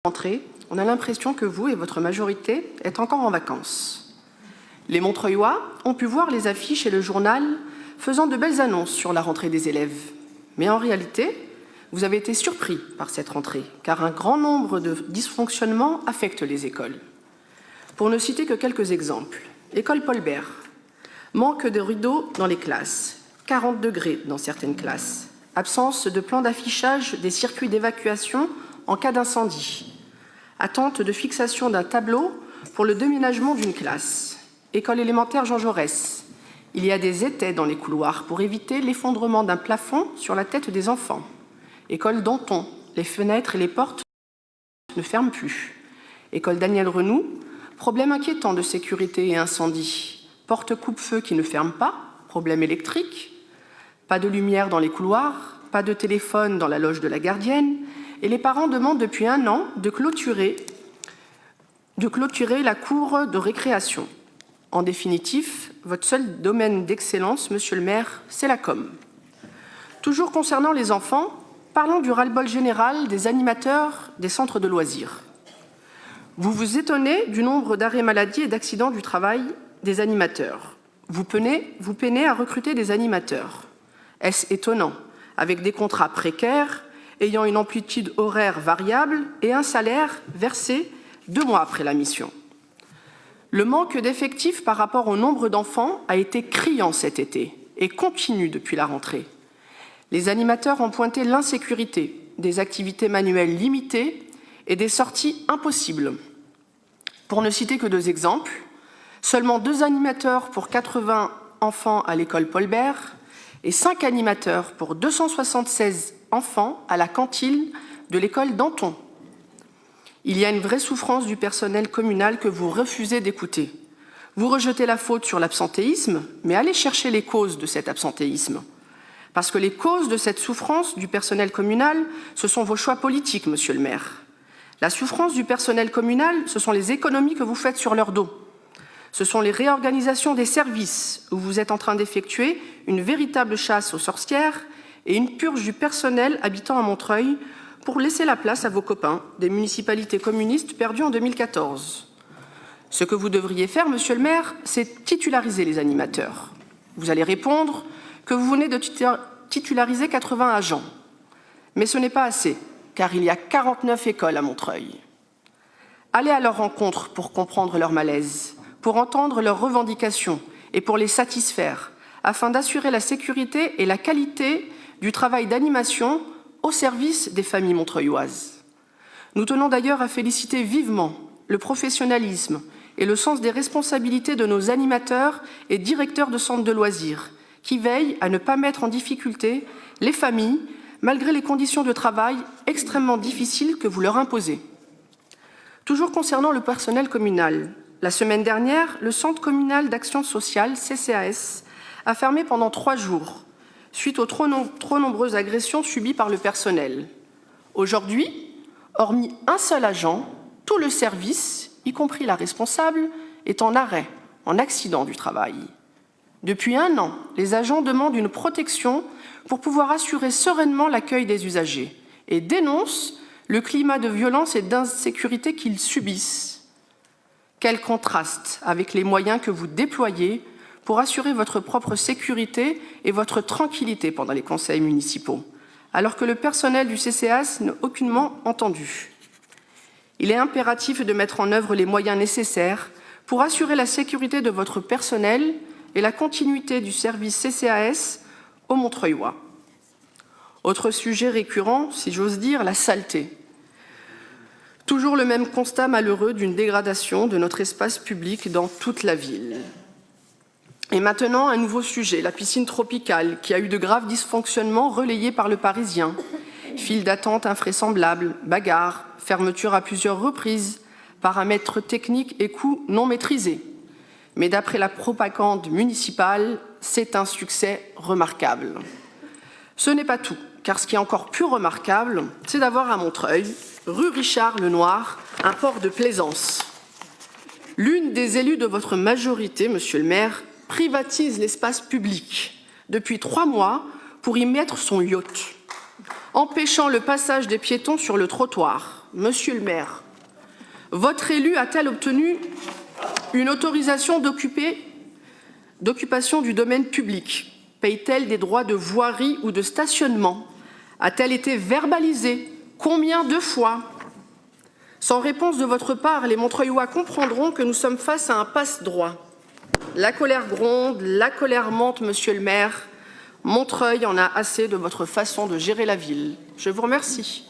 Rentrée, on a l'impression que vous et votre majorité êtes encore en vacances. Les Montreuillois ont pu voir les affiches et le journal faisant de belles annonces sur la rentrée des élèves. Mais en réalité, vous avez été surpris par cette rentrée, car un grand nombre de dysfonctionnements affectent les écoles. Pour ne citer que quelques exemples, école Paul Bert, manque de rideaux dans les classes, 40 degrés dans certaines classes, absence de plan d'affichage des circuits d'évacuation en cas d'incendie, attente de fixation d'un tableau pour le déménagement d'une classe. École élémentaire Jean Jaurès, il y a des étais dans les couloirs pour éviter l'effondrement d'un plafond sur la tête des enfants. École Danton, les fenêtres et les portes ne ferment plus. École Daniel Renoux, problème inquiétant de sécurité et incendie. Porte coupe-feu qui ne ferme pas, problème électrique. Pas de lumière dans les couloirs, pas de téléphone dans la loge de la gardienne. Et les parents demandent depuis 1 an de clôturer la cour de récréation. En définitive, votre seul domaine d'excellence, monsieur le maire, c'est la com. Toujours concernant les enfants, parlons du ras-le-bol général des animateurs des centres de loisirs. Vous vous étonnez du nombre d'arrêts maladie et d'accidents du travail des animateurs. Vous peinez à recruter des animateurs. Est-ce étonnant, avec des contrats précaires, ayant une amplitude horaire variable et un salaire versé 2 mois après la mission. Le manque d'effectifs par rapport au nombre d'enfants a été criant cet été et continue depuis la rentrée. Les animateurs ont pointé l'insécurité, des activités manuelles limitées et des sorties impossibles. Pour ne citer que 2 exemples, seulement 2 animateurs pour 80 enfants à l'école Paul Bert et 5 animateurs pour 276 enfants à la cantine de l'école Danton. Il y a une vraie souffrance du personnel communal que vous refusez d'écouter. Vous rejetez la faute sur l'absentéisme, mais allez chercher les causes de cet absentéisme. Parce que les causes de cette souffrance du personnel communal, ce sont vos choix politiques, monsieur le maire. La souffrance du personnel communal, ce sont les économies que vous faites sur leur dos. Ce sont les réorganisations des services où vous êtes en train d'effectuer une véritable chasse aux sorcières et une purge du personnel habitant à Montreuil pour laisser la place à vos copains des municipalités communistes perdues en 2014. Ce que vous devriez faire, monsieur le maire, c'est titulariser les animateurs. Vous allez répondre que vous venez de titulariser 80 agents. Mais ce n'est pas assez, car il y a 49 écoles à Montreuil. Allez à leur rencontre pour comprendre leur malaise, pour entendre leurs revendications et pour les satisfaire, afin d'assurer la sécurité et la qualité du travail d'animation au service des familles montreuilloises. Nous tenons d'ailleurs à féliciter vivement le professionnalisme et le sens des responsabilités de nos animateurs et directeurs de centres de loisirs, qui veillent à ne pas mettre en difficulté les familles, malgré les conditions de travail extrêmement difficiles que vous leur imposez. Toujours concernant le personnel communal, la semaine dernière, le Centre communal d'action sociale, CCAS, a fermé pendant 3 jours, suite aux trop nombreuses agressions subies par le personnel. Aujourd'hui, hormis un seul agent, tout le service, y compris la responsable, est en arrêt, en accident du travail. Depuis 1 an, les agents demandent une protection pour pouvoir assurer sereinement l'accueil des usagers et dénoncent le climat de violence et d'insécurité qu'ils subissent. Quel contraste avec les moyens que vous déployez pour assurer votre propre sécurité et votre tranquillité pendant les conseils municipaux, alors que le personnel du CCAS n'est aucunement entendu. Il est impératif de mettre en œuvre les moyens nécessaires pour assurer la sécurité de votre personnel et la continuité du service CCAS aux Montreuillois. Autre sujet récurrent, si j'ose dire, la saleté. Toujours le même constat malheureux d'une dégradation de notre espace public dans toute la ville. Et maintenant, un nouveau sujet, la piscine tropicale, qui a eu de graves dysfonctionnements relayés par le Parisien. File d'attente invraisemblables, bagarres, fermeture à plusieurs reprises, paramètres techniques et coûts non maîtrisés. Mais d'après la propagande municipale, c'est un succès remarquable. Ce n'est pas tout, car ce qui est encore plus remarquable, c'est d'avoir à Montreuil, rue Richard Lenoir, un port de plaisance. L'une des élus de votre majorité, monsieur le maire, privatise l'espace public depuis 3 mois pour y mettre son yacht, empêchant le passage des piétons sur le trottoir. Monsieur le maire, votre élu a-t-elle obtenu une autorisation d'occupation du domaine public? Paye-t-elle des droits de voirie ou de stationnement? A-t-elle été verbalisée? Combien de fois? Sans réponse de votre part, les Montreuillois comprendront que nous sommes face à un passe-droit. La colère gronde, la colère monte, monsieur le maire. Montreuil en a assez de votre façon de gérer la ville. Je vous remercie.